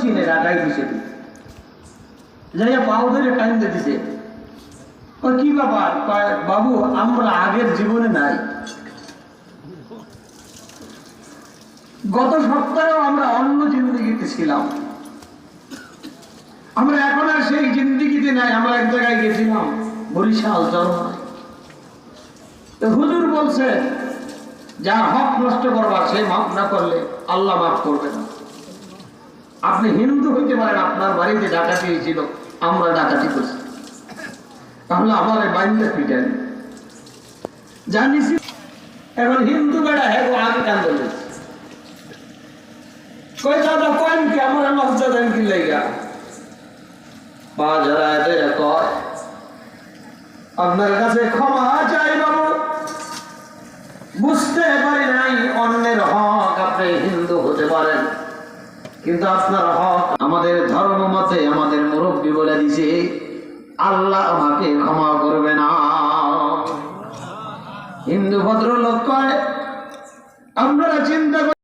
চিনে ঢাকাই দিছে, যাইয়া পাও ধরে কান্দে দিছে। কি ব্যাপার? বাবু আমরা আগের জীবনে নাই, গত সপ্তাহেও আমরা অন্য জিন্দিগিতে ছিলাম, আমরা এখন আর সেই জিন্দিগিতে নাই। আমরা এক জায়গায় গেছিলাম বরিশাল জন্মায়। তো হুজুর বলছে যার হক নষ্ট করবার সে মাফ না করলে আল্লাহ মাফ করবে না। আপনি হিন্দু হইতে পারেন, আপনার বাড়িতে ডাকাতি হয়েছিল, আমরা ডাকাতি করছি, তাহলে আমার বাইন্দা পিটান জানিছি। এখন হিন্দু বেড়া হ্যাঁ আগে কান্দ কই দাদা কয়েন কি আমার লজ্জা দেন কি লেগা কয় আপনার কাছে ক্ষমা চাই বাবু, বুঝতে পারি নাই অন্যের হক। আপনি হিন্দু হতে পারেন কিন্তু আপনার হক আমাদের ধর্ম মতে আমাদের মুরব্বী বলে দিছে আল্লাহ আমাকে ক্ষমা করবে না। হিন্দু ভদ্রলোক কয় আপনারা চিন্তা